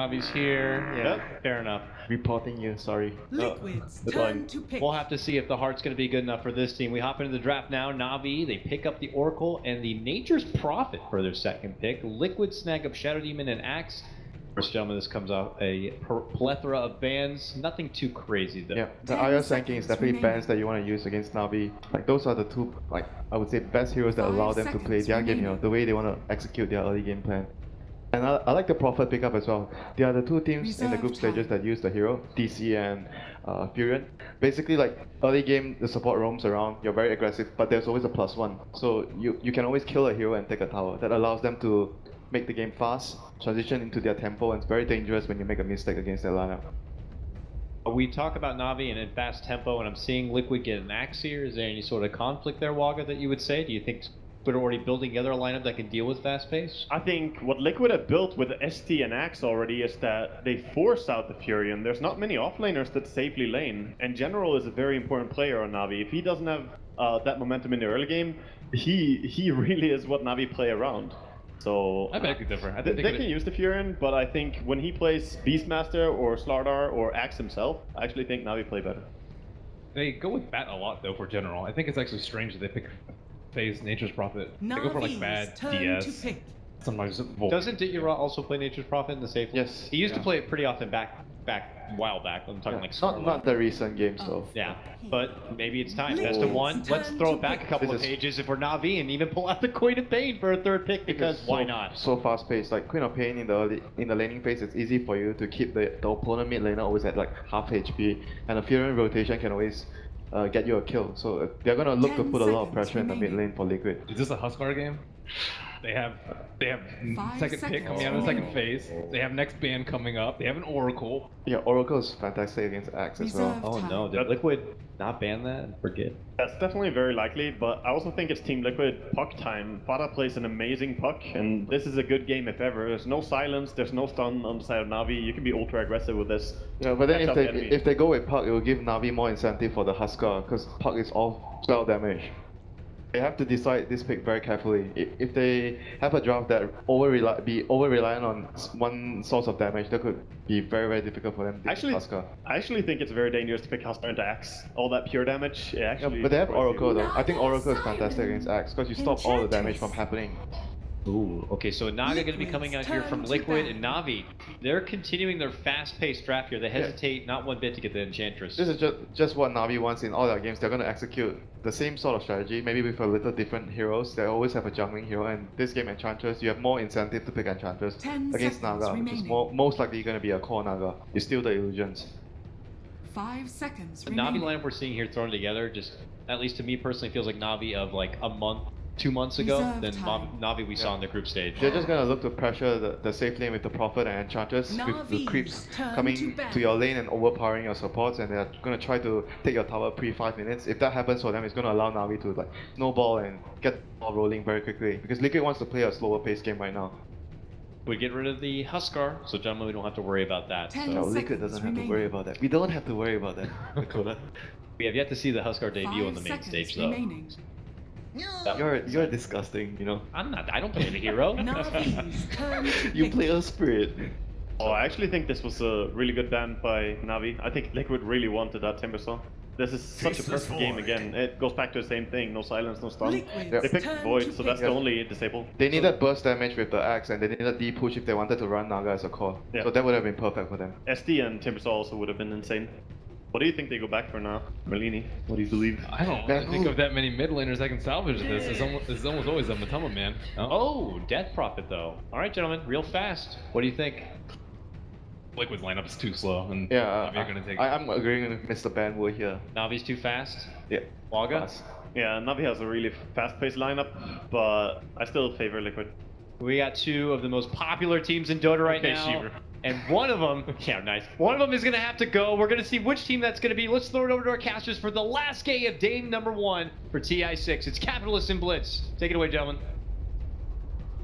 Navi's here. Yeah, fair enough. Reporting you, sorry. Liquid's Good turn line. to pick. We'll have to see if the heart's going to be good enough for this team. We hop into the draft now. Navi, they pick up the Oracle and the Nature's Prophet for their second pick. Liquid snag up Shadow Demon and Axe. First gentlemen, this comes out a plethora of bans. Nothing too crazy though. Yeah, the IR ranking is definitely bans that you want to use against Navi. Like those are the two, like I would say, best heroes that allow them to play their game, the way they want to execute their early game plan. And I like the Prophet pickup as well. They are the two teams in the group stages that use the hero, DC and Furion. Basically, like early game, the support roams around, you're very aggressive, but there's always a +1. So you can always kill a hero and take a tower. That allows them to make the game fast, transition into their tempo, and it's very dangerous when you make a mistake against their lineup. We talk about Navi and in fast tempo, and I'm seeing Liquid get an Axe here. Is there any sort of conflict there, Waga, that you would say? Do you think we're already building together a lineup that can deal with fast pace? I think what Liquid have built with ST and Axe already is that they force out the Furion. There's not many offlaners that safely lane, and General is a very important player on Navi. If he doesn't have that momentum in the early game, he really is what Navi play around. So I beg to differ. I think they can use the Furion, but I think when he plays Beastmaster or Slardar or Axe himself, I actually think Navi play better. They go with Bat a lot though for General. I think it's actually strange that they pick phase Nature's Prophet. They go for like bad DS. Sometimes Doesn't Ditira also play Nature's Prophet in the safe? Yes. He used to play it pretty often back a while back. I'm talking like not the recent games though. Yeah, but maybe it's time. Best of one. Let's throw it back a couple of pages if we're Navi and even pull out the Queen of Pain for a third pick because why not? So fast paced. Like Queen of Pain in the laning phase, it's easy for you to keep the opponent mid laner always at like half HP, and a Furion rotation can always get you a kill. So they're gonna look to put a lot of pressure in the mid lane for Liquid. Is this a Huskar game? They have second pick coming out of the second phase. They have next ban coming up. They have an Oracle. Yeah, Oracle is fantastic against Axe as well. Oh no, did Liquid not ban that and forget? That's definitely very likely, but I also think it's Team Liquid puck time. Fada plays an amazing puck, and this is a good game if ever. There's no silence, there's no stun on the side of Navi. You can be ultra aggressive with this. Yeah, but then if they go with puck, it will give Navi more incentive for the Huskar, because puck is all spell damage. They have to decide this pick very carefully. If they have a draft that be over reliant on one source of damage, that could be very, very difficult for them to pick Huskar. I actually think it's very dangerous to pick Huskar into Axe. All that pure damage, but they have Oracle though. I think Oracle is fantastic against Axe because you stop all the damage from happening. Ooh, okay, so Naga going to be coming out here from Liquid and Navi. They're continuing their fast-paced draft here. They hesitate not one bit to get the Enchantress. This is just what Navi wants in all their games. They're going to execute the same sort of strategy, maybe with a little different heroes. They always have a jungling hero, and this game Enchantress, you have more incentive to pick Enchantress against Naga, which is most likely going to be a core Naga. You steal the illusions. 5 seconds The Navi lineup we're seeing here thrown together, just at least to me personally, feels like Navi of like a month, 2 months ago than Navi we saw in the group stage. They're just gonna look to pressure the safe lane with the Prophet and Enchantress with the creeps coming to your lane and overpowering your supports, and they're gonna try to take your tower pre-5 minutes. If that happens for them, it's gonna allow Navi to like snowball and get the ball rolling very quickly, because Liquid wants to play a slower paced game right now. We get rid of the Huskar, so gentlemen, we don't have to worry about that. No, Liquid doesn't have to worry about that. We don't have to worry about that, Dakota. We have yet to see the Huskar debut on the main stage though. You're disgusting, you know. I'm not. I don't play the hero. You play a spirit. Oh, I actually think this was a really good ban by Navi. I think Liquid really wanted that Timbersaw. This is such a perfect game again. It goes back to the same thing. No silence, no stun. They picked Void, so that's the only disable. They needed burst damage with the Axe, and they needed D-push if they wanted to run Naga as a core. So that would have been perfect for them. SD and Timbersaw also would have been insane. What do you think they go back for now, Merlini? What do you believe? I don't think of that many mid laners that can salvage this. It's almost always a Matama man. Oh, Death Prophet though. All right, gentlemen, real fast. What do you think? Liquid's lineup is too slow, and I'm agreeing with Mr. Banwood here. Navi's too fast? Yeah. Waga? Yeah, Navi has a really fast-paced lineup, but I still favor Liquid. We got two of the most popular teams in Dota right now. Shiver. And one of them, yeah, nice. One of them is going to have to go. We're going to see which team that's going to be. Let's throw it over to our casters for the last game of game number 1 for TI6. It's Capitalist and Blitz. Take it away, gentlemen.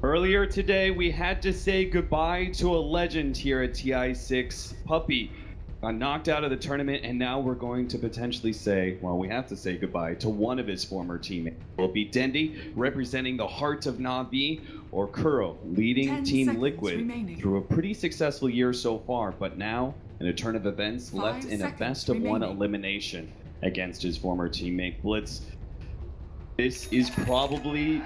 Earlier today, we had to say goodbye to a legend here at TI6, Puppy. got knocked out of the tournament, and now we're going to potentially say, well, we have to say goodbye to one of his former teammates. Will it be Dendi, representing the heart of NaVi, or Kuro, leading 10 Team seconds Liquid remaining. through a pretty successful year so far, but now in a turn of events 5 left in a seconds best-of-one remaining. elimination against his former teammate Blitz. This is probably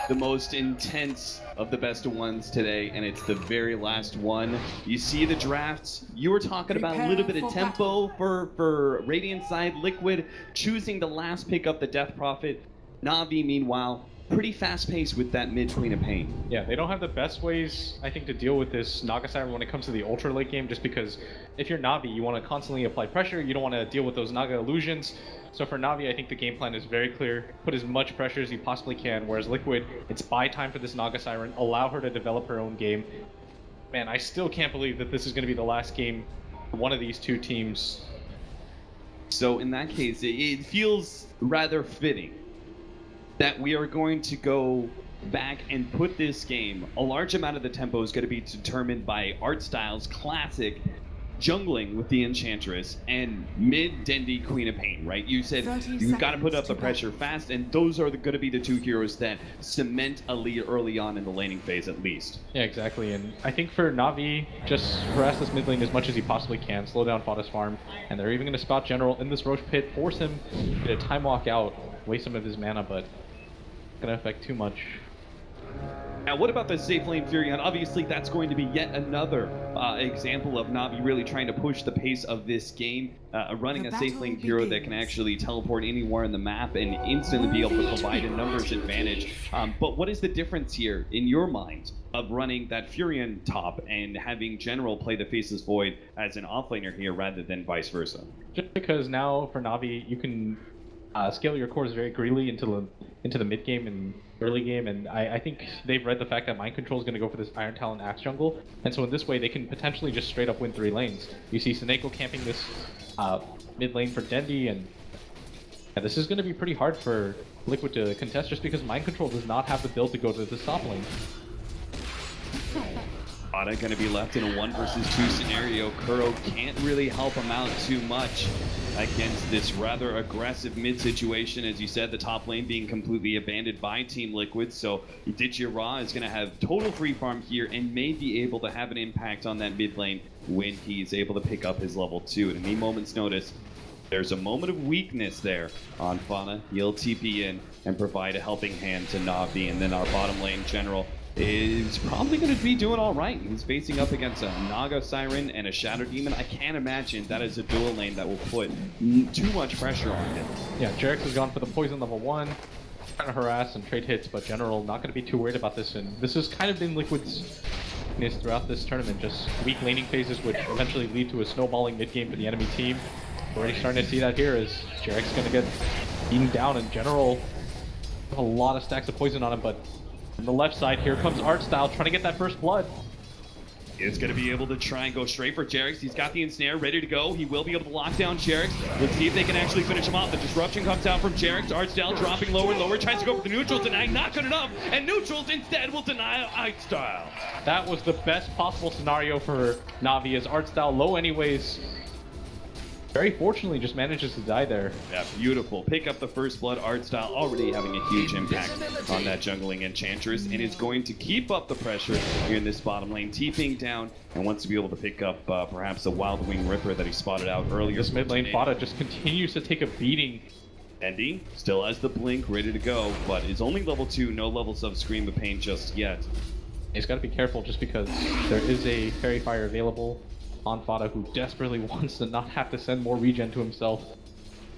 the most intense of the best of ones today, and it's the very last one. You see the drafts. You were talking about a little bit of tempo for Radiant side, Liquid choosing the last pick up the Death Prophet. NaVi, meanwhile, pretty fast paced with that mid Queen of Pain. Yeah, they don't have the best ways, I think, to deal with this Naga Siren when it comes to the ultra late game, just because if you're NaVi, you want to constantly apply pressure, you don't want to deal with those Naga illusions. So for NaVi, I think the game plan is very clear. Put as much pressure as you possibly can, whereas Liquid, it's buy time for this Naga Siren, allow her to develop her own game. Man, I still can't believe that this is going to be the last game for one of these two teams. So in that case, it feels rather fitting that we are going to go back and put this game. A large amount of the tempo is going to be determined by art styles, classic jungling with the Enchantress, and mid Dendi Queen of Pain, right? You said you've got to put up the pressure fast, and those are going to be the two heroes that cement a lead early on in the laning phase at least. Yeah, exactly, and I think for NaVi, just harass this mid lane as much as he possibly can, slow down Fada's farm, and they're even going to spot General in this Roche pit, force him to time walk out, waste some of his mana, but going to affect too much. Now, what about the safe lane Furion? Obviously, that's going to be yet another example of NaVi really trying to push the pace of this game, running a safe lane hero that can actually teleport anywhere in the map and instantly be able to provide a numbers advantage. But what is the difference here, in your mind, of running that Furion top and having General play the Faceless Void as an offlaner here rather than vice versa? Just because now for NaVi, you can scale your cores very greedily into the mid game and early game, and I think they've read the fact that Mind Control is going to go for this Iron Talon Axe jungle, and so in this way they can potentially just straight up win 3 lanes. You see Seneko camping this mid lane for Dendi, and this is going to be pretty hard for Liquid to contest just because Mind Control does not have the build to go to the top lane. Fada going to be left in a 1 versus 2 scenario. Kuro can't really help him out too much against this rather aggressive mid situation. As you said, the top lane being completely abandoned by Team Liquid, so Ditchira is going to have total free farm here and may be able to have an impact on that mid lane when he's able to pick up his level 2. At any moment's notice, there's a moment of weakness there on Fana. He'll TP in and provide a helping hand to NaVi, and then our bottom lane General is probably going to be doing all right. He's facing up against a Naga Siren and a Shadow Demon. I can't imagine that is a dual lane that will put too much pressure on him. Yeah, Jerix has gone for the poison level 1, trying to harass and trade hits, but General not going to be too worried about this, and this has kind of been Liquid's weakness throughout this tournament, just weak laning phases which eventually lead to a snowballing mid game for the enemy team. We're already starting to see that here as Jerix is going to get beaten down, and General have a lot of stacks of poison on him, but on the left side, here comes Art Style trying to get that first blood. Is going to be able to try and go straight for Jerix. He's got the ensnare ready to go. He will be able to lock down Jerix. Let's see if they can actually finish him off. The disruption comes out from Jerix. Artstyle dropping lower and lower. Tries to go for the neutral, denying. Not good enough. And neutrals instead will deny Artstyle. That was the best possible scenario for NaVi as Artstyle low anyways. Very fortunately just manages to die there. Yeah, beautiful. Pick up the first blood. Artstyle already having a huge impact on that jungling Enchantress, and is going to keep up the pressure here in this bottom lane, TPing down, and wants to be able to pick up perhaps a Wild Wing Ripper that he spotted out earlier. This mid lane Fada just continues to take a beating. Dendi still has the blink ready to go, but is only level 2, no levels of Scream of Pain just yet. He's got to be careful just because there is a Fairy Fire available on Fada, who desperately wants to not have to send more regen to himself,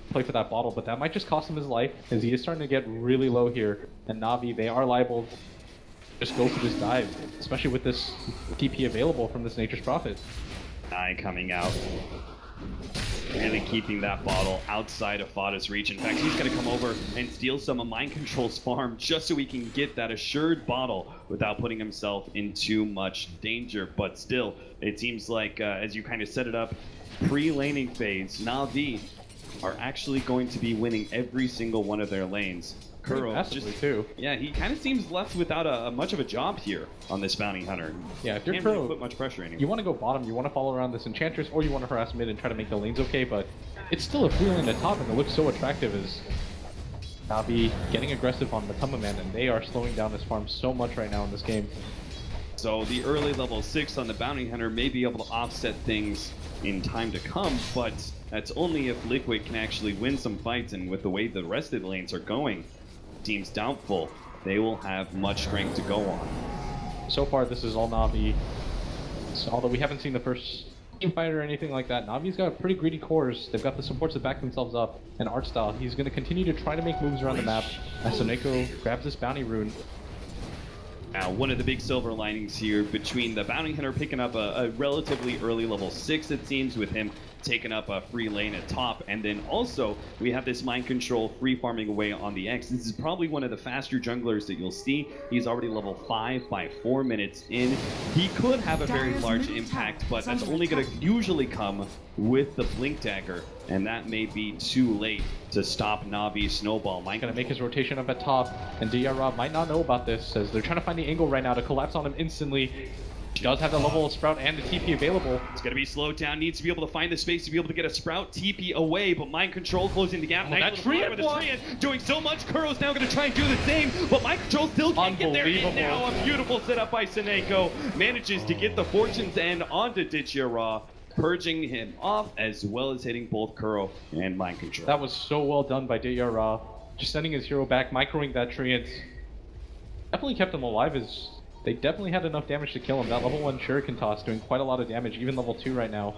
play for that bottle, but that might just cost him his life, as he is starting to get really low here, and NaVi, they are liable to just go for this dive, especially with this TP available from this Nature's Prophet. Eye coming out, and then keeping that bottle outside of Fada's reach. In fact, he's going to come over and steal some of Mind Control's farm just so he can get that assured bottle without putting himself in too much danger. But still, it seems like, as you kind of set it up, pre-laning phase, NaVi are actually going to be winning every single one of their lanes. Kuro massively too. Yeah, he kind of seems left without a much of a job here on this bounty hunter. Yeah, if you're Can't Kuro, really put much pressure anymore. you want to go bottom, you want to follow around this Enchantress, or you want to harass mid and try to make the lanes okay, but it's still a free lane at top, and it looks so attractive as NaVi getting aggressive on Matama Man, and they are slowing down this farm so much right now in this game. So the early level 6 on the bounty hunter may be able to offset things in time to come, but that's only if Liquid can actually win some fights, and with the way the rest of the lanes are going, seems doubtful they will have much strength to go on. So far, this is all NaVi. So, although we haven't seen the first team fight or anything like that, NaVi's got pretty greedy cores. They've got the supports that back themselves up, and art style. He's going to continue to try to make moves around the map as Soneko grabs this bounty rune. Now, one of the big silver linings here between the bounty hunter picking up a relatively early level 6, it seems, with him taking up a free lane at top, and then also we have this mind control free farming away on the X. This is probably one of the faster junglers that you'll see. He's already level 5 by 4 minutes in. He could have a very large impact, but that's only going to usually come with the blink dagger, and that may be too late to stop Navi's snowball. Mike Gonna make his rotation up at top, and DR might not know about this, as they're trying to find the angle right now to collapse on him instantly. He does have the level of Sprout and the TP available. It's going to be slowed down, needs to be able to find the space to be able to get a Sprout TP away, but Mind Control closing the gap. That Treant with a Treant doing so much. Kuro's now going to try and do the same, but Mind Control still can't get there. And now a beautiful setup by Soneko manages to get the Fortune's End onto Ditchira, purging him off as well as hitting both Kuro and Mind Control. That was so well done by DR. Just sending his hero back, microing that Treant. Definitely kept him alive, as they definitely had enough damage to kill him. That level 1 Shuriken toss doing quite a lot of damage, even level 2 right now.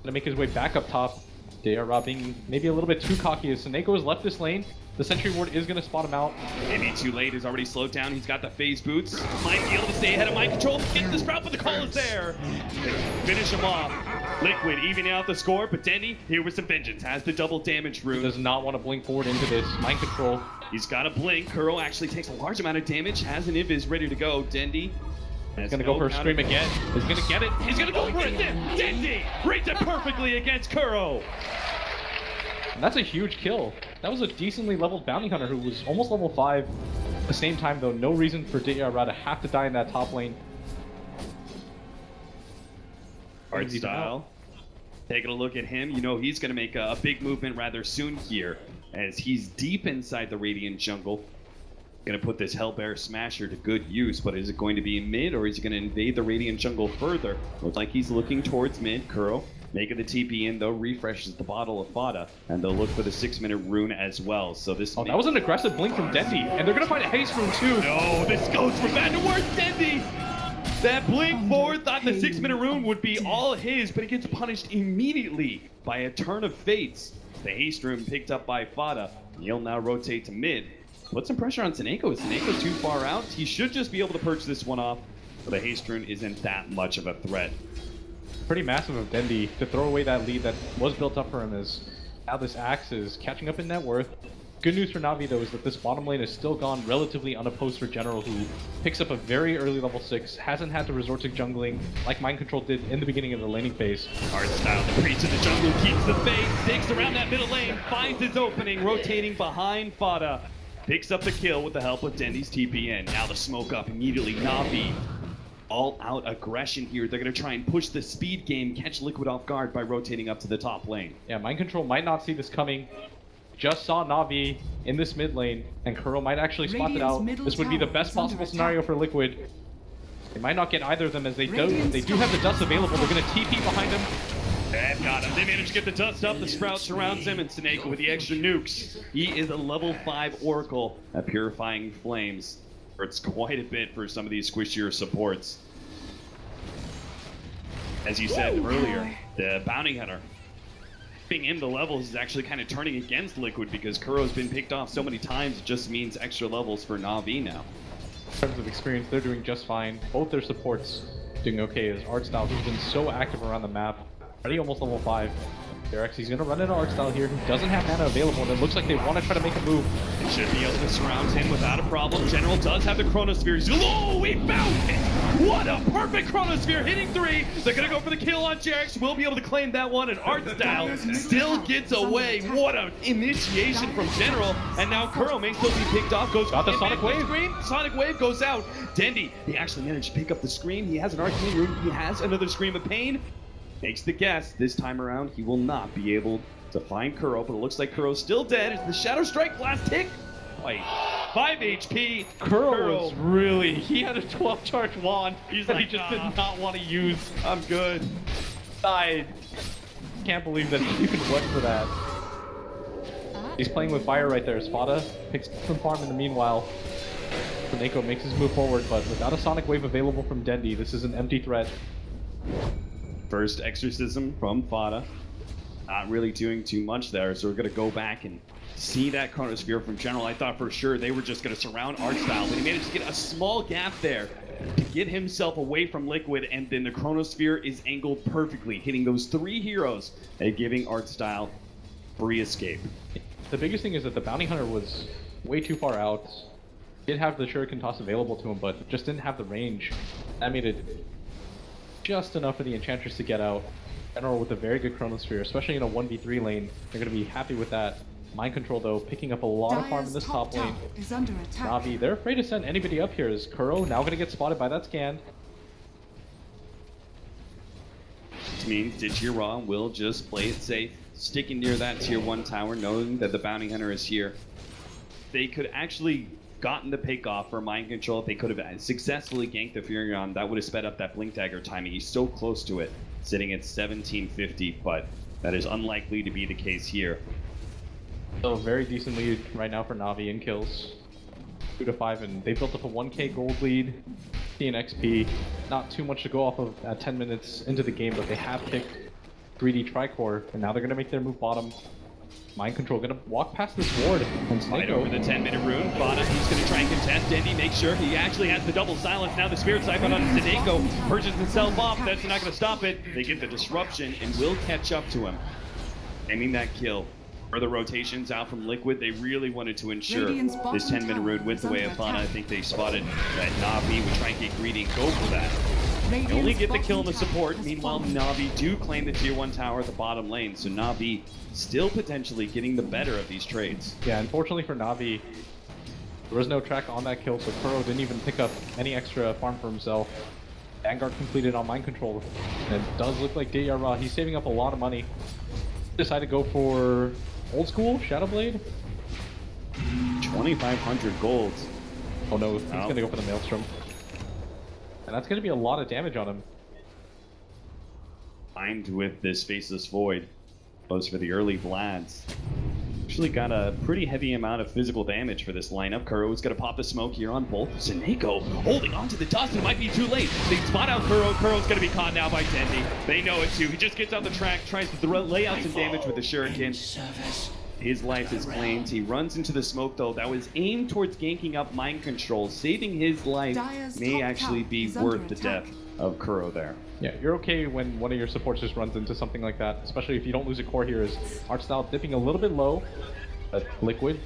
Gonna make his way back up top. DR being maybe a little bit too cocky as Soneko has left this lane. The Sentry Ward is gonna spot him out. Maybe too late, is already slowed down. He's got the phase boots. Might be able to stay ahead of Mind Control. Gets the Sprout, but the call is there. Finish him off. Liquid evening out the score, but Denny, here with some vengeance, has the double damage rune. Does not want to blink forward into this. Mind Control. He's got a blink. Kuro actually takes a large amount of damage, has an invis ready to go. Dendy He's gonna go for a stream again. He's gonna get it. He's gonna go for it. Dendy reads it perfectly against Kuro. And that's a huge kill. That was a decently leveled bounty hunter who was almost level 5. At the same time, though, no reason for DR to have to die in that top lane. Art style. Taking a look at him, you know he's going to make a big movement rather soon here, as he's deep inside the Radiant jungle. Going to put this Hellbear Smasher to good use, but is it going to be mid, or is he going to invade the Radiant jungle further? Looks like he's looking towards mid. Kuro making the TP in, though, refreshes the bottle of Fada, and they'll look for the 6-minute rune as well. So this. Oh, that was an aggressive blink from Dendy, and they're going to find a haste rune too. No, this goes from bad to worse. Dendy! That blink forward thought the 6-minute rune would be all his, but he gets punished immediately by a turn of fates. The haste rune picked up by Fada. He'll now rotate to mid. Put some pressure on Soneko. Is Soneko too far out? He should just be able to purge this one off, but the haste rune isn't that much of a threat. Pretty massive of Dendy to throw away that lead that was built up for him, as now this Axe is catching up in net worth. Good news for NaVi, though, is that this bottom lane is still gone relatively unopposed for General, who picks up a very early level 6, hasn't had to resort to jungling like Mind Control did in the beginning of the laning phase. Art style, the priest of the jungle keeps the face, digs around that middle lane, finds his opening, rotating behind Fada. Picks up the kill with the help of Dendy's TPN. Now the smoke up immediately. NaVi, all out aggression here. They're going to try and push the speed game, catch Liquid off guard by rotating up to the top lane. Yeah, Mind Control might not see this coming. Just saw NaVi in this mid lane, and Kuro might actually spot it out. This would be the best possible scenario for Liquid. They might not get either of them, as they do have the dust available. They're going to TP behind him. They've got him. They managed to get the dust up. The Sprout surrounds him, and Soneko with the extra nukes. He is a level 5 Oracle at Purifying Flames. Hurts quite a bit for some of these squishier supports. As you said earlier, the Bounty Hunter being in the levels is actually kind of turning against Liquid, because Kuro's been picked off so many times. It just means extra levels for NaVi now. In terms of experience, they're doing just fine. Both their supports doing okay, as Art Style, who's been so active around the map, already almost level 5. Derex, he's gonna run into art style here. He doesn't have mana available, and it looks like they want to try to make a move. They should be able to surround him without a problem. General does have the Chronosphere. Oh, he found it! What a perfect Chronosphere hitting 3. They're gonna go for the kill on Jarex. We'll be able to claim that one, and art style still gets away. What an initiation from General, and now Kuro may still be picked off. Goes got the Sonic Wave. Scream. Sonic Wave goes out. Dendy, he actually managed to pick up the Scream. He has an Arcane Rune. He has another Scream of Pain. Makes the guess. This time around, he will not be able to find Kuro, but it looks like Kuro's still dead. It's the Shadow Strike blast hit. Wait, 5 HP. Kuro was really, he had a 12 charge wand. He's that like, he just "Nah, did not want to use. I'm good. Died. Can't believe that he even went for that. He's playing with fire right there. Spada picks up some farm in the meanwhile. Seneko makes his move forward, but without a Sonic Wave available from Dendy, this is an empty threat. First exorcism from Fada. Not really doing too much there, so we're going to go back and see that Chronosphere from General. I thought for sure they were just going to surround art style, but he managed to get a small gap there to get himself away from Liquid, and then the Chronosphere is angled perfectly, hitting those 3 heroes and giving art style free escape. The biggest thing is that the Bounty Hunter was way too far out. Did have the Shuriken toss available to him, but just didn't have the range. That made it just enough for the Enchantress to get out. General with a very good Chronosphere, especially in a 1v3 lane. They're going to be happy with that. Mind Control, though, picking up a lot of farm in this top lane. Is under attack. NaVi, they're afraid to send anybody up here. Is Kuro now going to get spotted by that scan? Which means Digiraw will just play it safe, sticking near that tier 1 tower, knowing that the Bounty Hunter is here. They could actually gotten the pick off for Mind Control. If they could have successfully ganked the Furion, that would have sped up that Blink Dagger timing. He's so close to it, sitting at 1750, but that is unlikely to be the case here. So very decent lead right now for NaVi in kills. 2 to 5, and they built up a 1k gold lead. and XP. Not too much to go off of at 10 minutes into the game, but they have picked 3D Tricore, and now they're going to make their move bottom. Mind Control going to walk past this ward and Right over the 10-minute rune. Fada, he's going to try and contest. Dendy makes sure he actually has the double silence. Now the Spirit Siphon on Seneko purges himself off. That's not going to stop it. They get the disruption and will catch up to him. Aiming that kill. Further rotations out from Liquid. They really wanted to ensure this 10-minute rune went the way of Fada. I think they spotted that NaVi would try and get greedy and go for that. They only get the kill in the support. Meanwhile, NaVi do claim the tier 1 tower at the bottom lane. So NaVi still potentially getting the better of these trades. Yeah, unfortunately for NaVi, there was no track on that kill, so Kuro didn't even pick up any extra farm for himself. Vanguard completed on Mind Control, and it does look like Ra, he's saving up a lot of money. Decided to go for old school Shadow Blade. 2,500 gold. Oh no, he's gonna go for the Maelstrom. And that's gonna be a lot of damage on him. Timed with this Faceless Void. Goes for the early Vlads. Actually got a pretty heavy amount of physical damage for this lineup. Kuro is going to pop the smoke here on both. Seneko holding on to the dust. It might be too late. They spot out Kuro. Kuro's going to be caught now by Dendy. They know it too. He just gets on the track, tries to lay out some damage with the Shuriken. His life is claimed. He runs into the smoke though. That was aimed towards ganking up Mind Control. Saving his life may actually be worth the death of Kuro there. Yeah, you're okay when one of your supports just runs into something like that, especially if you don't lose a core here. Is art style dipping a little bit low, but Liquid.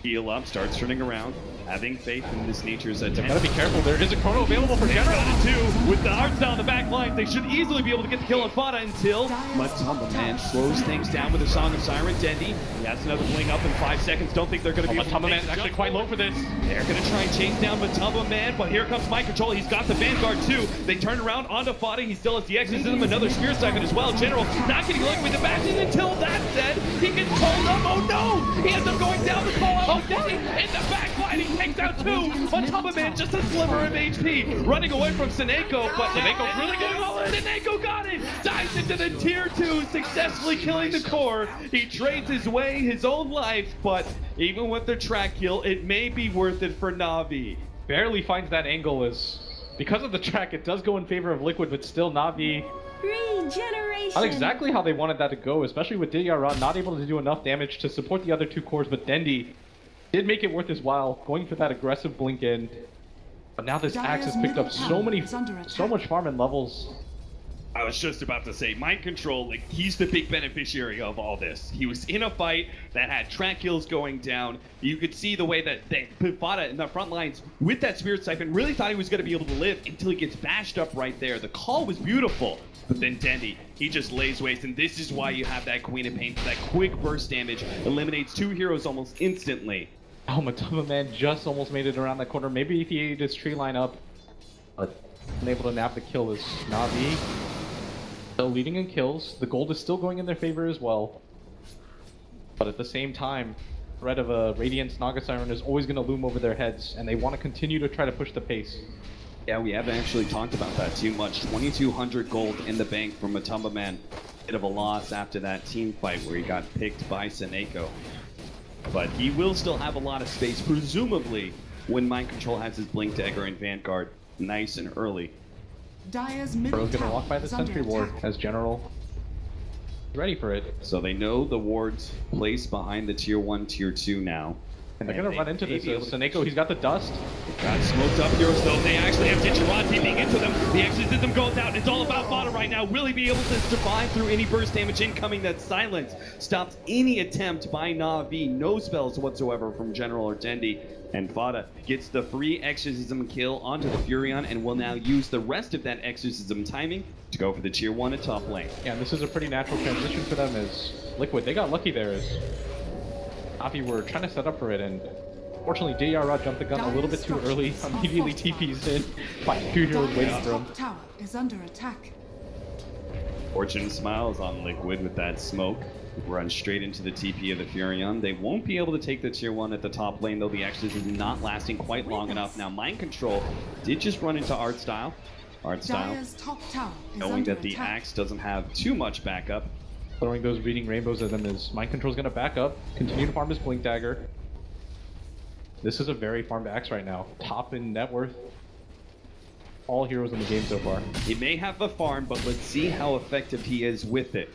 Heal up, starts turning around, having faith in this nature's attempt. Gotta be careful, there is a chrono available for General. Too. With the art style in the back line, they should easily be able to get the kill on Fada until Matamba Man slows things down with a Song of Siren. Dendy, he has another bling up in 5 seconds. Don't think they're going to be able to Matamba Man's actually quite low for this. They're going to try and chase down Matamba Man, but here comes Mind Control. He's got the Vanguard too. They turn around onto Fada. He still has the exorcism, another Spear Siphon as well. General not getting lucky with the bastion until that said, he gets called up. Oh no! He ends up going down the call out. Dendy in the back line, he takes out two. Matamba Man just a sliver of HP. Running away from Seneko, but Seneko really going all in. Seneko got it! Dives into the tier 2, successfully killing the core. He trades his way, his own life, but even with the track kill, it may be worth it for NaVi. Barely finds that angle is because of the track. It does go in favor of Liquid, but still NaVi. Regeneration. Not exactly how they wanted that to go, especially with Ra not able to do enough damage to support the other two cores, but Dendy did make it worth his while, going for that aggressive blink in. But now this Axe has picked up so much farm and levels. I was just about to say, mind control, like, he's the big beneficiary of all this. He was in a fight that had track kills going down. You could see the way that they put VODs in the front lines with that Spirit Siphon, really thought he was going to be able to live until he gets bashed up right there. The call was beautiful, but then Dendy, he just lays waste, and this is why you have that Queen of Pain. That quick burst damage eliminates 2 heroes almost instantly. Oh, Matuma Man just almost made it around that corner. Maybe if he ate his tree line up, but unable to nab the kill is NaVi. Still leading in kills. The gold is still going in their favor as well. But at the same time, threat of a Radiance Naga Siren is always going to loom over their heads, and they want to continue to try to push the pace. Yeah, we haven't actually talked about that too much. 2,200 gold in the bank from Matuma Man. Bit of a loss after that team fight where he got picked by Seneko. But he will still have a lot of space, presumably, when Mind Control has his Blink Dagger and Vanguard nice and early. Dire's middle Bro's gonna tower walk by the is under sentry ward attack. as General. Ready for it. So they know the ward's placed behind the tier 1, tier 2 now. And they're gonna run into may this. be able to- Seneko, he's got the dust. Got smoked up heroes though. They actually have Ditcheron peeping into them. The exorcism goes out. It's all about VODs right now. Will he be able to survive through any burst damage incoming? That silence stops any attempt by NaVi. No spells whatsoever from General or Dendy. And VODs gets the free exorcism kill onto the Furion and will now use the rest of that exorcism timing to go for the tier 1 at top lane. Yeah, and this is a pretty natural transition for them as Liquid. They got lucky there as NaVi were trying to set up for it, and fortunately DRR jumped the gun a little bit too early. Immediately TP's in by 2 heroes waiting for him. Dire's top tower is under attack. Fortune smiles on Liquid with that smoke. Run straight into the TP of the Furion. They won't be able to take the tier 1 at the top lane, though the exorcism is not lasting quite long enough. Now Mind Control did just run into Art Style. Art Style, Dire's top tower is knowing under that the attack. axe doesn't have too much backup. Throwing those reading rainbows at them as Mind Control's gonna back up, continue to farm his Blink Dagger. This is a very farmed axe right now. Top in net worth. All heroes in the game so far. He may have a farm, but let's see how effective he is with it.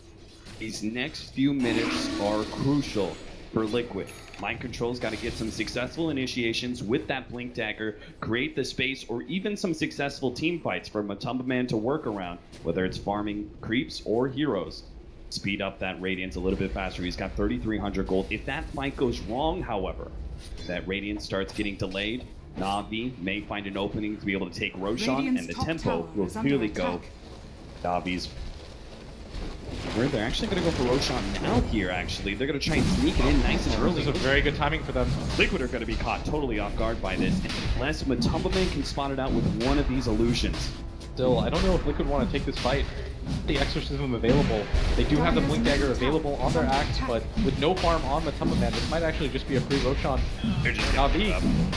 These next few minutes are crucial for Liquid. Mind Control's got to get some successful initiations with that Blink Dagger, create the space, or even some successful team fights for Matuma Man to work around, whether it's farming creeps or heroes. Speed up that Radiance a little bit faster. He's got 3,300 gold. If that fight goes wrong, however, that Radiance starts getting delayed, NaVi may find an opening to be able to take Roshan, Radiant's and the top tempo tower will is under clearly go attack. NaVi's. Where they're actually going to go for Roshan now here, actually. They're going to try and sneak it in nice and early. This is a very good timing for them. Liquid are going to be caught totally off guard by this, unless Matuma Man can spot it out with one of these illusions. Still, I don't know if Liquid want to take this fight. The Exorcism available. They do have the Blink Dagger available on their axe, but with no farm on Matuma Man, this might actually just be a free Roshan. They're just going to NaVi.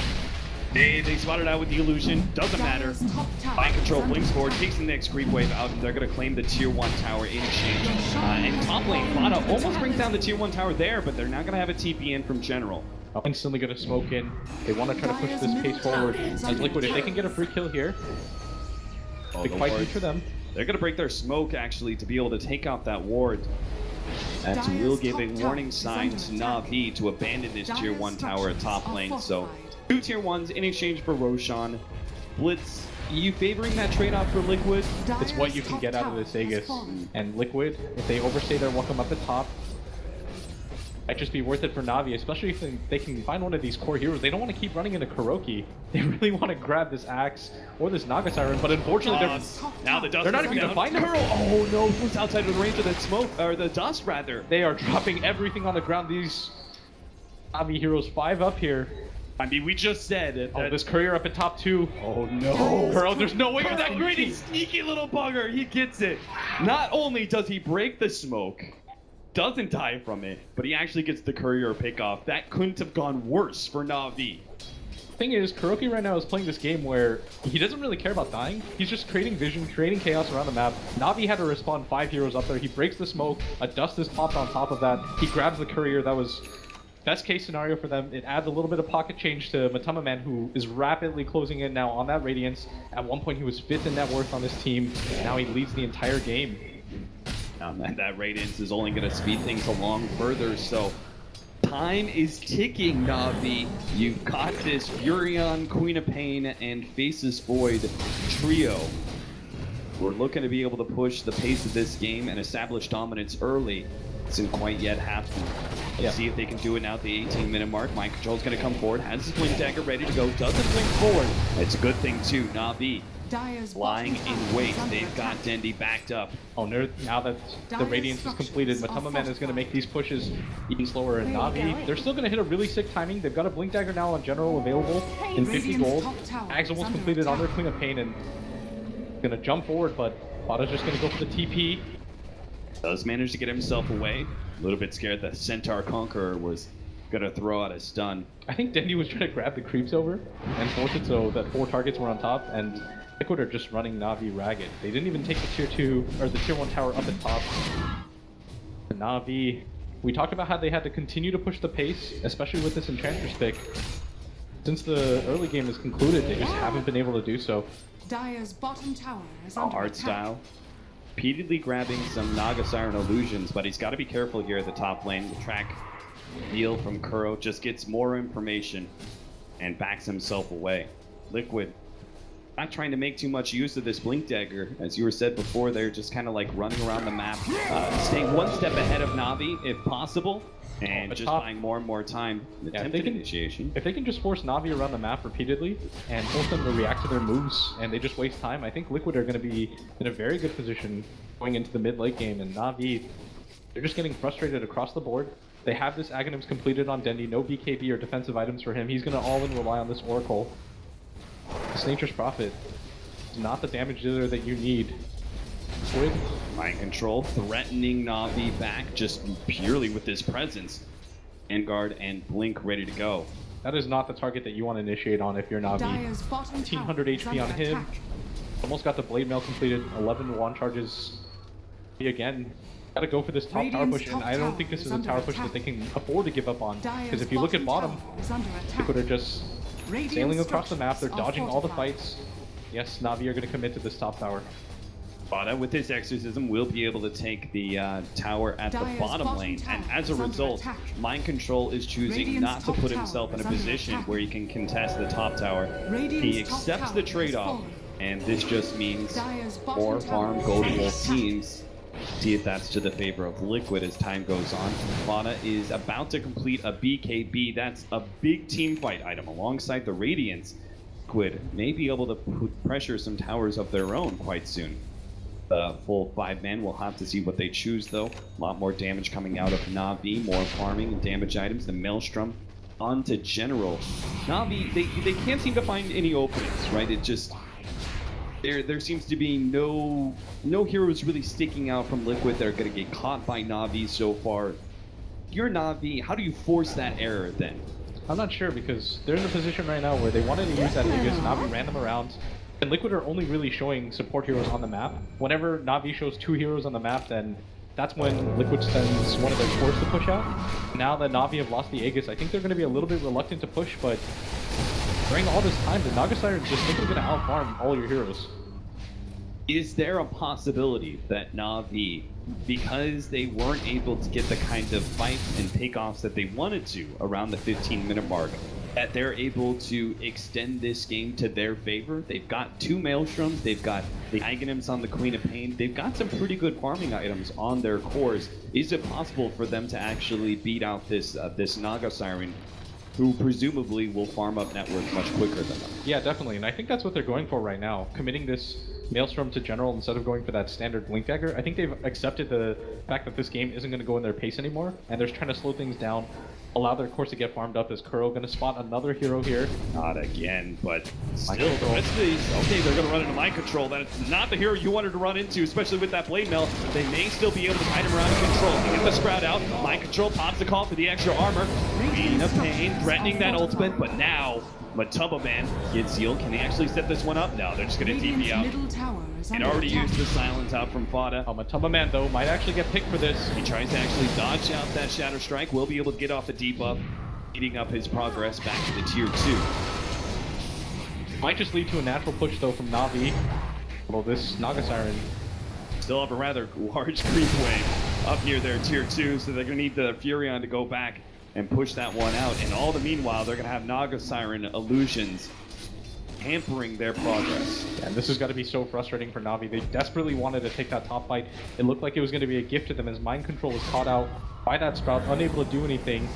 They spotted out with the illusion. Doesn't matter. Dire's top tower Mind Control is under blinks forward, attack. takes the next creep wave out, and they're going to claim the tier 1 tower in exchange. And top lane, VODs almost brings down the tier 1 tower there, but they're not going to have a TP in from General. Instantly going to smoke in. They want to try to push this pace forward. As Liquid, if they can get a free kill here, big fight huge for them. They're going to break their smoke, actually, to be able to take out that ward. That will give a warning sign to NaVi to abandon this tier 1 tower at top lane. So, 2 tier 1s in exchange for Roshan. Blitz, you favoring that trade-off for Liquid? It's what you can get out of this Aegis. And Liquid, if they overstay their welcome up the top, might just be worth it for NaVi, especially if they can find one of these core heroes. They don't want to keep running into Kuroki. They really want to grab this axe or this Naga Siren, but unfortunately Now the dust they're not is even down. gonna find him. Oh no, he was outside of the range of that smoke, or the dust rather. they are dropping everything on the ground. These NaVi heroes 5 up here. I mean, we just said it. Oh, this courier up at top 2. Oh no. Kuro, there's no way you're that greedy, greedy. sneaky little bugger. He gets it. Not only does he break the smoke, doesn't die from it, but he actually gets the courier pick off. That couldn't have gone worse for NaVi. Thing is, Kuroki right now is playing this game where he doesn't really care about dying. He's just creating vision, creating chaos around the map. NaVi had to respawn 5 heroes up there. He breaks the smoke. A dust is popped on top of that. He grabs the courier. That was best case scenario for them. It adds a little bit of pocket change to Matuma Man, who is rapidly closing in now on that Radiance. At one point, he was 5th in net worth on this team. Now he leads the entire game. That Radiance is only going to speed things along further, so time is ticking, NaVi. You've got this Furion, Queen of Pain, and Faceless Void trio. We're looking to be able to push the pace of this game and establish dominance early. Isn't quite yet happening. Let's see if they can do it now at the 18-minute mark. Mind Control's going to come forward, has his Blink Dagger ready to go, doesn't blink forward. It's a good thing too, NaVi. Dire's Lying bottom tower in wait, is under they've got attack. Dendy backed up. Oh, now that the Radiance is completed, Matama Man is going to make these pushes even slower. And NaVi, they're still going to hit a really sick timing. They've got a Blink Dagger now on General available in 50 Radiant's gold. top tower Ags is almost under completed on their attack. Queen of Pain and going to jump forward, but Vada's just going to go for the TP. Does manage to get himself away. A little bit scared that Centaur Conqueror was going to throw out a stun. I think Dendy was trying to grab the creeps over and force it so that 4 targets were on top, and Liquid are just running NaVi ragged. They didn't even take the tier 2 or the tier 1 tower up at top. And NaVi, we talked about how they had to continue to push the pace, especially with this Enchantress pick. Since the early game is concluded, they just haven't been able to do so. Dire's bottom tower is under Art attack. style. Repeatedly grabbing some Naga Siren illusions, but he's got to be careful here at the top lane. The track deal from Kuro just gets more information and backs himself away. Liquid not trying to make too much use of this Blink Dagger. As you were said before, they're just kind of like running around the map, staying one step ahead of NaVi if possible, and just buying more and more time. Attempted initiation. If they can just force NaVi around the map repeatedly and force them to react to their moves and they just waste time, I think Liquid are going to be in a very good position going into the mid-late game. And NaVi, they're just getting frustrated across the board. They have this Aghanims completed on Dendy, no BKB or defensive items for him. He's going to all-in rely on this Oracle. This Nature's Prophet is not the damage dealer that you need. Squid. Mind Control threatening NaVi back just purely with his presence. Vanguard and Blink ready to go. That is not the target that you want to initiate on if you're NaVi. Dire's bottom 1500 tower is HP on under him. attack. Almost got the Blade Mail completed. 11 wand charges. Again, gotta go for this top tower Radiant's push, and top I don't tower think this is is a under tower push that attack. they can afford to give up on. Because Dire's if you look at bottom, tower is under attack. Liquid are just Radiant sailing across the map. They're structures are dodging all the fortified. fights. Yes, NaVi are gonna commit to this top tower. Vada with his exorcism will be able to take the tower at the Dire's bottom bottom lane, and tower as a is under result, attack. Mind Control is choosing Radiant's not to top put tower himself in is a under position attack. where he can contest the top tower. Radiant's He top accepts tower the is trade-off, fallen. and this just means Dire's bottom more tower farm is Golden under Wolf attack. teams. See if that's to the favor of Liquid as time goes on. Vada is about to complete a BKB. That's a big team fight item alongside the Radiance. Liquid may be able to pressure some towers of their own quite soon. The full 5-man, we'll have to see what they choose though. A lot more damage coming out of NaVi, more farming and damage items. The Maelstrom onto General. NaVi, they can't seem to find any openings, right? It just... There seems to be no heroes really sticking out from Liquid that are going to get caught by NaVi so far. You're NaVi, how do you force that error then? I'm not sure because they're in a position right now where they wanted to use that Aegis, NaVi ran them around, and Liquid are only really showing support heroes on the map. Whenever NaVi shows 2 heroes on the map, then that's when Liquid sends one of their cores to push out. Now that NaVi have lost the Aegis, I think they're going to be a little bit reluctant to push, but during all this time, the Naga Siren is just simply going to outfarm all your heroes. Is there a possibility that NaVi, because they weren't able to get the kind of fight and takeoffs that they wanted to around the 15-minute mark, that they're able to extend this game to their favor? They've got 2 Maelstroms, they've got the Aghanims on the Queen of Pain, they've got some pretty good farming items on their cores. Is it possible for them to actually beat out this Naga Siren, who presumably will farm up network much quicker than them? Yeah, definitely, and I think that's what they're going for right now, committing this Maelstrom to General instead of going for that standard Blink Dagger. I think they've accepted the fact that this game isn't going to go in their pace anymore, and they're trying to slow things down, allow their course to get farmed up. Is Kuro going to spot another hero here? Not again, but still, the rest of these, okay, they're going to run into Mind Control. That's not the hero you wanted to run into, especially with that Blade Mail. They may still be able to hide him around Control. They get the Sprout out. Mind Control pops the call for the extra armor. Queen of Pain threatening that ultimate, but now Matama Man gets healed. Can they actually set this one up? No, they're just going to TP out. Middle tower is And under already attack. used the silence out from Vada. Matama Man, though, might actually get picked for this. He tries to actually dodge out that Shatter Strike. Will be able to get off the debuff, speeding up his progress back to the tier 2. Might just lead to a natural push, though, from NaVi. Although this Naga Siren... Still have a rather large creep wave up near their tier 2, so they're going to need the Furion to go back and push that one out. And all the meanwhile, they're going to have Naga Siren illusions hampering their progress. Yeah, and this has got to be so frustrating for Na'Vi. They desperately wanted to take that top fight. It looked like it was going to be a gift to them as mind control was caught out by that Sprout, unable to do anything.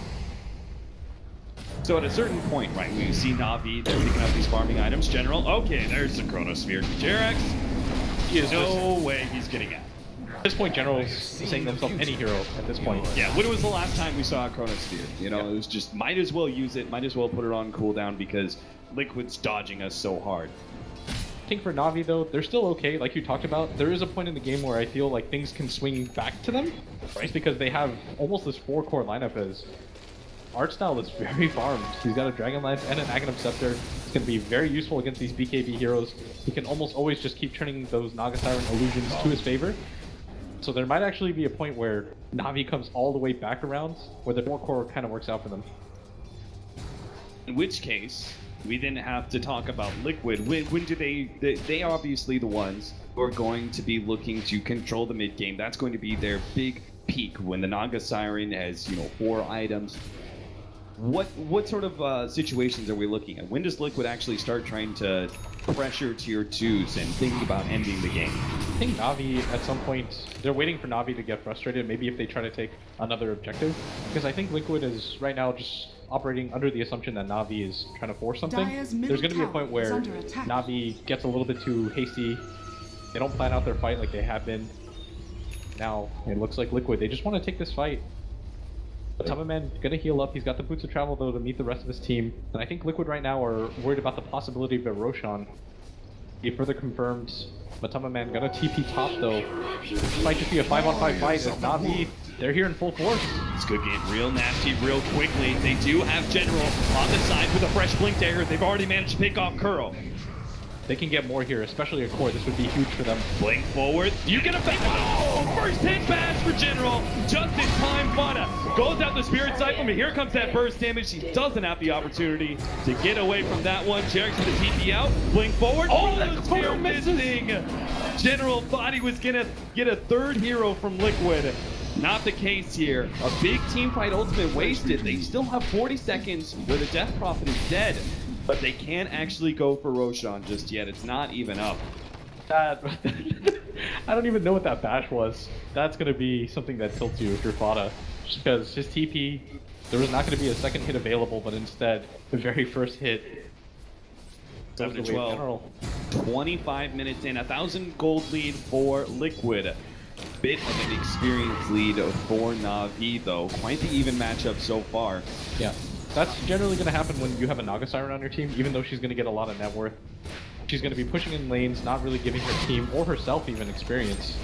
So at a certain point, right, we see Na'Vi, they're picking up these farming items. General, okay, there's the Chronosphere. Jerax, no way he's getting out. At this point, General's saying themselves any hero at this point. Yeah, when was the last time we saw a Chronosphere? You know, it was just, might as well use it, might as well put it on cooldown because Liquid's dodging us so hard. I think for Na'Vi though, they're still okay, like you talked about. There is a point in the game where I feel like things can swing back to them, right? Just because they have almost this 4-core lineup as art style is very farmed. He's got a Dragon Lance and an Aghanim Scepter. It's going to be very useful against these BKB heroes. He can almost always just keep turning those Naga Siren illusions to his favor. So there might actually be a point where Na'Vi comes all the way back around, where the 4-core kind of works out for them. In which case, we then have to talk about Liquid. When do they are obviously the ones who are going to be looking to control the mid game. That's going to be their big peak when the Naga Siren has, you know, 4 items. What sort of situations are we looking at? When does Liquid actually start trying to pressure tier 2s and thinking about ending the game? I think Na'Vi at some point, they're waiting for Na'Vi to get frustrated, maybe if they try to take another objective. Because I think Liquid is right now just operating under the assumption that Na'Vi is trying to force something. Dire's middle There's going to be a tower point where is under attack. Na'Vi gets a little bit too hasty. They don't plan out their fight like they have been. Now, it looks like Liquid, they just want to take this fight. Matama gonna heal up. He's got the boots of travel though to meet the rest of his team. And I think Liquid right now are worried about the possibility of a Roshan. He further confirmed Matama gonna TP top though. This might just be a 5-on-5 fight as Na'Vi, they're here in full force. This could get real nasty real quickly. They do have General on the side with a fresh Blink Dagger. They've already managed to pick off Kuro. They can get more here, especially a core. This would be huge for them. Blink forward. You get a fake. Oh, first hit bash for General. Just in time, Fada goes out the Spirit Siphon, but here comes that burst damage. He doesn't have the opportunity to get away from that one. Jerax with the TP out. Blink forward. Oh, that Kuro missing. General thought he was gonna get a third hero from Liquid. Not the case here. A big team fight ultimate wasted. They still have 40 seconds where the Death Prophet is dead. But they can't actually go for Roshan just yet. It's not even up. That I don't even know what that bash was. That's going to be something that tilts you if you're Fada. Just because his TP, there was not going to be a second hit available, but instead, the very first hit. 7 to 12. 25 minutes in. 1,000 gold lead for Liquid. Bit of an experience lead for Na'Vi, though. Quite the even matchup so far. Yeah. That's generally going to happen when you have a Naga Siren on your team, even though she's going to get a lot of net worth. She's going to be pushing in lanes, not really giving her team or herself even experience.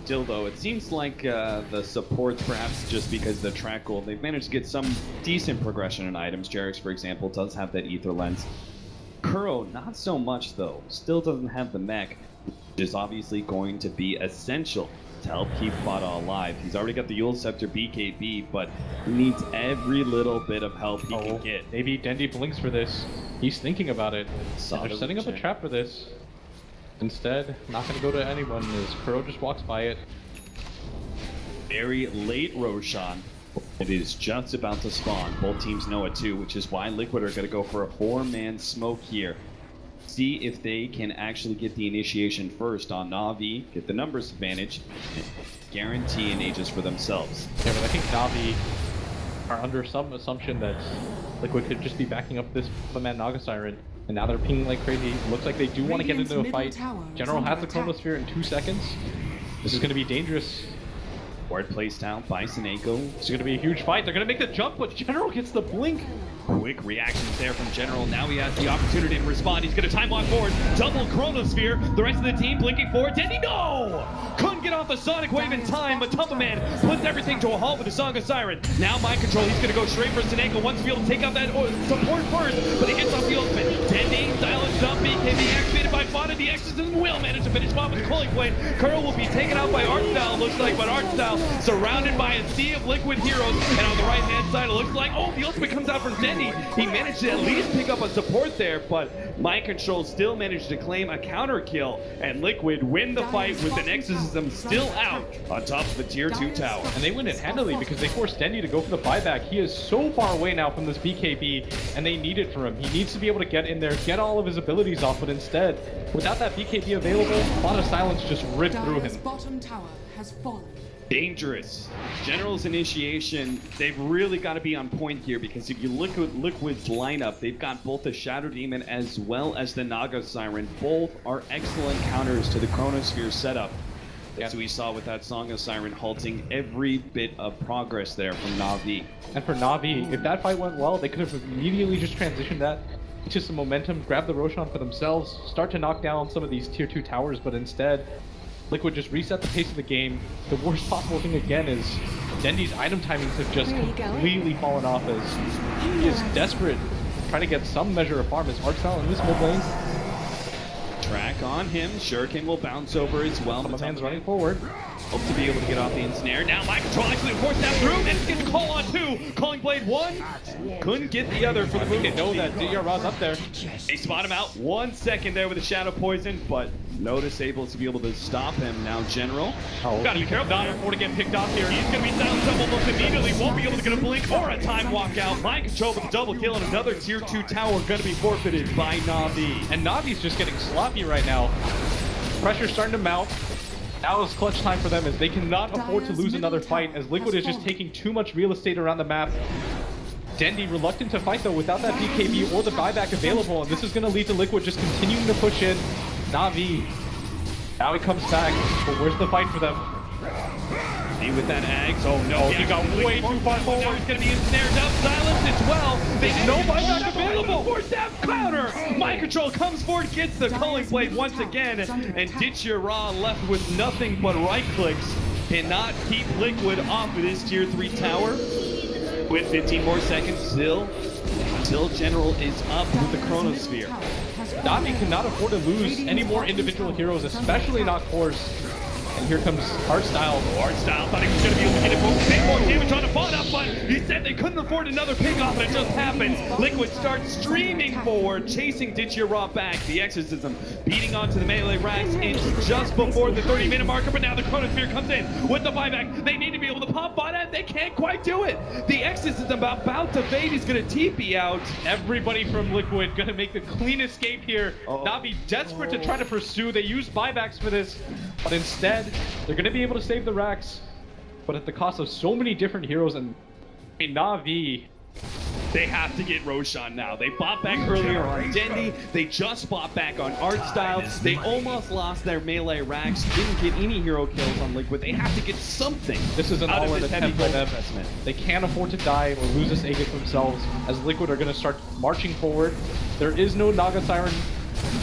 Still, though, it seems like the supports, perhaps just because of the track gold, they've managed to get some decent progression in items. Jerax, for example, does have that Ether Lens. Kuro, not so much, though. Still doesn't have the mech, which is obviously going to be essential to help keep Fada alive. He's already got the Yule Scepter BKB, but he needs every little bit of help he can get. Maybe Dendi blinks for this. He's thinking about it. They're setting up a trap for this. Instead, not going to go to anyone as Kuro just walks by it. Very late Roshan. It is just about to spawn. Both teams know it too, which is why Liquid are going to go for a 4-man smoke here. See if they can actually get the initiation first on Na'Vi, get the numbers advantage, and guarantee an Aegis for themselves. Yeah, but I think Na'Vi are under some assumption that Liquid could just be backing up this man Naga Siren, and now they're pinging like crazy. Looks like they do want to get into a fight. General has the Chronosphere in 2 seconds. This is going to be dangerous. Ward placed down by Seneko. It's going to be a huge fight. They're going to make the jump, but General gets the blink. Quick reactions there from General. Now he has the opportunity to respond. He's going to time lock forward. Double Chronosphere. The rest of the team blinking forward. Did he? No! Couldn't get off the Sonic Wave in time, but Tumpaman puts everything to a halt with the Saga Siren. Now mind control. He's going to go straight for Seneko. Wants to be able to take out that support first, but he gets off the ultimate. Dendi, silent jump, BKB activated by Fada. The Exorcism will manage to finish off with Cooling Blade. Kuro will be taken out by Artstyle, looks like, but Artstyle surrounded by a sea of Liquid heroes. And on the right-hand side, it looks like, oh, the ultimate comes out from Dendi. He managed to at least pick up a support there, but Mind Control still managed to claim a counter kill, and Liquid win the fight with an Exorcism still out on top of the tier 2 tower. And they win it handily because they forced Dendy to go for the buyback. He is so far away now from this BKB, and they need it for him. He needs to be able to get in there, get all of his abilities off, but instead, without that BKB available, a lot of silence just ripped through him. Dire's bottom tower has fallen. Dangerous. General's initiation, they've really got to be on point here, because if you look at Liquid's lineup, they've got both the Shadow Demon as well as the Naga Siren. Both are excellent counters to the Chronosphere setup. As we saw with that Song of Siren halting every bit of progress there from NaVi. And for NaVi, if that fight went well, they could have immediately just transitioned that to some momentum, grab the Roshan for themselves, start to knock down some of these tier 2 towers, but instead, Liquid just reset the pace of the game. The worst possible thing again is Dendy's item timings have just completely fallen off as he is desperate, trying to get some measure of farm. As Artstyle in this mid lane, Track on him. Shuriken will bounce over as well. Man's running forward. Hope to be able to get off the ensnare. Now Mind Control actually forced that through and gets call on 2. Calling Blade 1. Couldn't get the other for the move. They know that DR's up there. They spot him out 1 second there with a Shadow Poison, but Notice able to be able to stop him now, General. Gotta be careful. Not afford to get picked off here. He's gonna be silenced up almost immediately. Won't be able to get a blink or a time walkout. Mind Control with a double kill and another tier 2 tower gonna be forfeited by NaVi. And NaVi's just getting sloppy right now. Pressure's starting to mount. Now is clutch time for them as they cannot afford to lose another fight as Liquid is just taking too much real estate around the map. Dendy reluctant to fight though without that BKB or the buyback available, and this is going to lead to Liquid just continuing to push in. NaVi, now he comes back, but where's the fight for them? See with that Ags, oh no, he got way too far forward. Now he's going to be ensnared up, silenced as well. There's no buyback available. Force that counter. Mind Control comes forward, gets the Culling Blade once again, and Ditch Your Raw left with nothing but right clicks. Cannot keep Liquid off of this tier 3 tower. With 15 more seconds still, until General is up with the Chronosphere. NaVi cannot afford to lose any more individual heroes, especially not Course. And here comes Artstyle. Artstyle thought he was going to be able to get a bit more damage on a bot up, but he said they couldn't afford another pick off, and it just happens. Liquid starts streaming forward, chasing Ditch Your Raw back. The Exorcism beating onto the melee racks in just before the 30-minute marker, but now the Chronosphere comes in with the buyback. They need to be able to pop bot it. They can't quite do it. The Exorcism about to fade. He's going to TP out. Everybody from Liquid going to make the clean escape here. NaVi desperate to try to pursue. They use buybacks for this, but instead, they're going to be able to save the racks, but at the cost of so many different heroes. And NaVi, they have to get Roshan now. They bought back earlier on Dendy. They just bought back on Artstyle. They almost lost their melee racks. Didn't get any hero kills on Liquid. They have to get something. This is an out of all-in this attempt heavy for them. investment. They can't afford to die or lose this Aegis themselves, as Liquid are going to start marching forward. There is no Naga Siren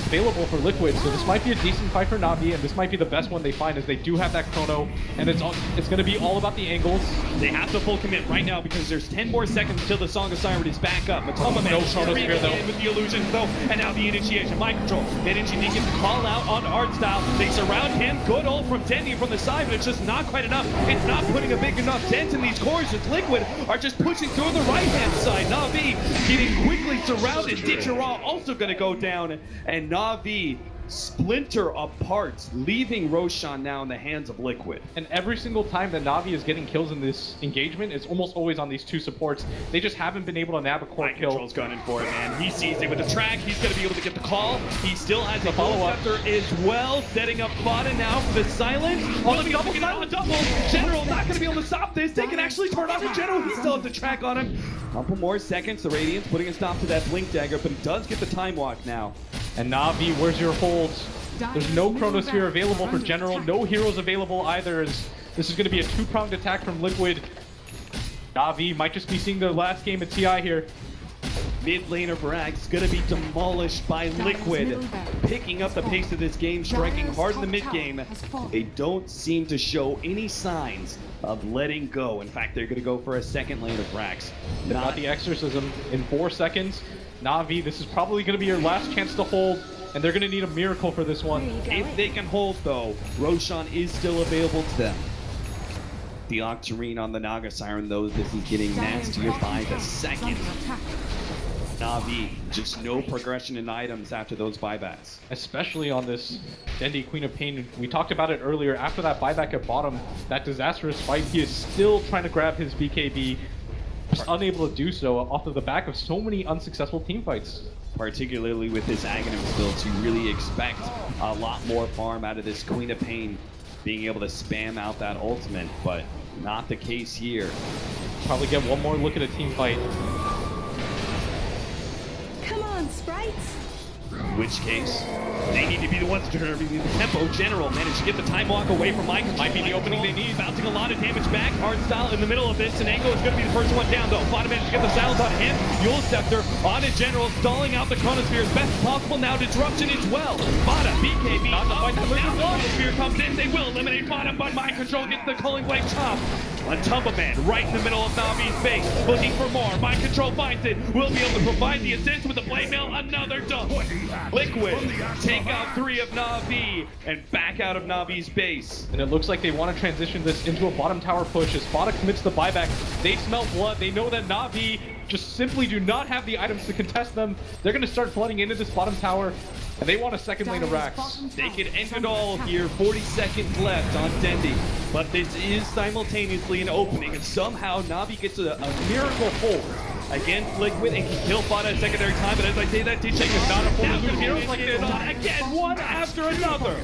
available for Liquid, so this might be a decent fight for NaVi, and this might be the best one they find, as they do have that chrono, and it's going to be all about the angles. They have to full commit right now because there's 10 more seconds until the Song of Siren is back up. Matoma no Chronosphere though. With the illusions though, and now the initiation. Mind Control managing to get the call out on Artstyle. They surround him. Good ult from Dendy from the side, but it's just not quite enough. It's not putting a big enough dent in these cores. As Liquid are just pushing through the right-hand side. NaVi getting quickly surrounded. Ditch Your Raw also going to go down, and NaVi splinter apart, leaving Roshan now in the hands of Liquid. And every single time that NaVi is getting kills in this engagement, it's almost always on these two supports. They just haven't been able to nab a core Mind kill. Control's gunning for it, man. He sees it with the track. He's going to be able to get the call. He still has a follow-up as well, setting up Fada now for the silence. Oh, the double, General not going to be able to stop this. They can actually turn off the General. He still has the track on him. Couple more seconds. The Radiance putting a stop to that Blink Dagger, but he does get the time walk now. And NaVi, where's your holds? There's no Chronosphere available for General, no heroes available either. This is going to be a two-pronged attack from Liquid. NaVi might just be seeing their last game at TI here. Mid laner Brax is going to be demolished by Liquid, picking up the pace of this game, striking hard in the mid game. They don't seem to show any signs of letting go. In fact, they're going to go for a second lane of Brax. Not the Exorcism in 4 seconds. NaVi, this is probably going to be your last chance to hold, and they're going to need a miracle for this one. If they can hold, though, Roshan is still available to them. The Octarine on the Naga Siren, though, this is getting nastier by the second. NaVi, just no progression in items after those buybacks. Especially on this Dendi Queen of Pain. We talked about it earlier. After that buyback at bottom, that disastrous fight, he is still trying to grab his BKB, just unable to do so off of the back of so many unsuccessful team fights. Particularly with his Aghanim builds, you really expect a lot more farm out of this Queen of Pain, being able to spam out that ultimate, but not the case here. Probably get one more look at a team fight. Come on, sprites. In which case, they need to be the ones to turn the tempo. General managed to get the time walk away from Mike. Might be the opening they need. Bouncing a lot of damage back. Hard style in the middle of this. And Ango is going to be the first one down, though. Fada managed to get the silence on him. Yule Scepter on a General, stalling out the Chronosphere as best as possible. Now Disruption as well. Fada, BKB. Not the fight that now the Chronosphere comes in. They will eliminate Fada, but Mind Control gets the Culling Blade chop. On Tumbleman, right in the middle of NaVi's face, looking for more. Mind Control finds it. Will be able to provide the assist with the Blade Mail. Another dunk. Liquid take out 3 of NaVi and back out of NaVi's base. And it looks like they want to transition this into a bottom tower push. As Spada commits the buyback, they smell blood. They know that NaVi just simply do not have the items to contest them. They're going to start flooding into this bottom tower, and they want a second lane of Rax. They could end it all here. 40 seconds left on Dendi. But this is simultaneously an opening, and somehow NaVi gets a miracle hold against Liquid and can kill Fada a secondary time. But as I say that, TI6 is not a full heroes like this. Again, one after another.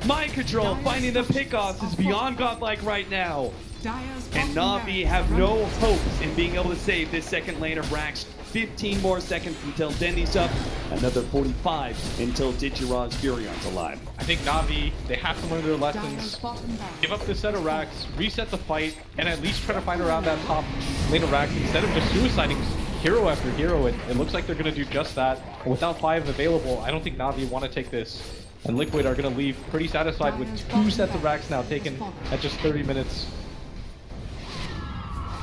Mind Control finding the pickoffs is beyond godlike right now. And NaVi have no hopes in being able to save this second lane of Rax. 15 more seconds until Dendi's up. Another 45 until Digiron's Furion's alive. I think NaVi, they have to learn their lessons. Give up this set of Rax, reset the fight, and at least try to find around that top lane of Rax instead of just suiciding hero after hero. And it looks like they're going to do just that. And without 5 available, I don't think NaVi want to take this. And Liquid are going to leave pretty satisfied with 2 sets of Rax now taken at just 30 minutes.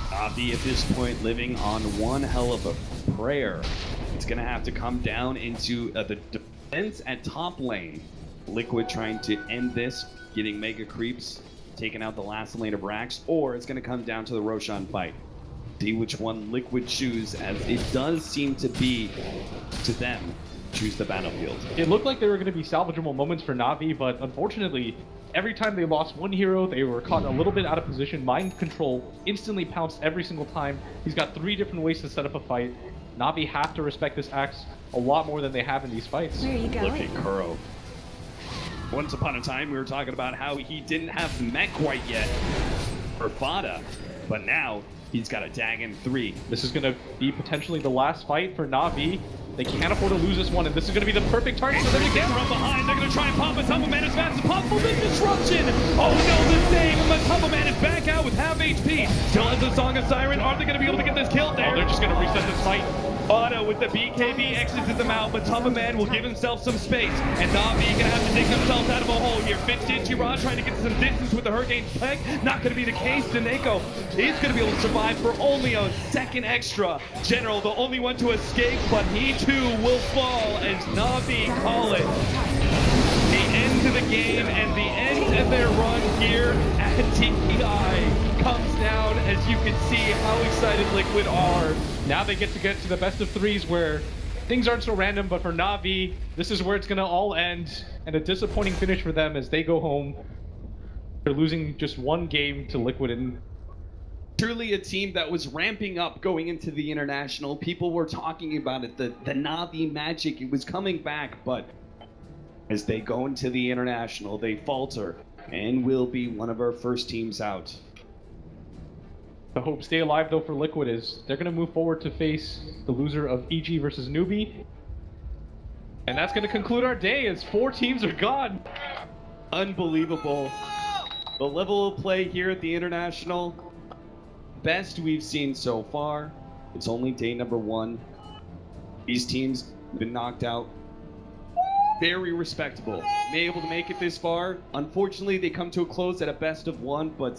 NaVi at this point living on one hell of a prayer. It's going to have to come down into the defense at top lane. Liquid trying to end this, getting mega creeps, taking out the last lane of Rax, or it's going to come down to the Roshan fight. See which one Liquid choose, as it does seem to be to them choose the battlefield. It looked like there were going to be salvageable moments for NaVi, but unfortunately, every time they lost one hero, they were caught a little bit out of position. Mind Control instantly pounced every single time. He's got 3 different ways to set up a fight. NaVi have to respect this axe a lot more than they have in these fights. Where are you going? Look at Kuro. Once upon a time, we were talking about how he didn't have the mech quite yet for Fada, but now he's got a Dagon 3. This is going to be potentially the last fight for NaVi. They can't afford to lose this one, and this is going to be the perfect target for them to get from behind. They're going to try and pop a Tumbleman as fast as possible. The disruption! Oh no, the save! But Tumbleman is back out with half HP. Still has the Song of Siren. Are they going to be able to get this kill there? Oh, they're just going to reset this fight. Otto with the BKB exits them out, but Tumbleman will give himself some space. And NaVi going to have to dig themselves out of a hole here. Digiron trying to get some distance with the Hurricane's peg. Not going to be the case. Deneko is going to be able to survive for only a second extra. General, the only one to escape, but he too will fall as NaVi call it. The end of the game and the end of their run here at TI comes down, as you can see how excited Liquid are. Now they get to the best of 3s where things aren't so random, but for NaVi, this is where it's going to all end, and a disappointing finish for them as they go home. They're losing just 1 game to Liquid. And truly a team that was ramping up going into the international. People were talking about it, the NaVi magic, it was coming back, but as they go into the international, they falter and will be one of our first teams out. The hope stay alive though for Liquid is they're going to move forward to face the loser of EG versus NewBie. And that's going to conclude our day as 4 teams are gone. Unbelievable. The level of play here at the international, best we've seen so far. It's only day number 1. These teams have been knocked out. Very respectable. Able to make it this far. Unfortunately, they come to a close at a best of 1, but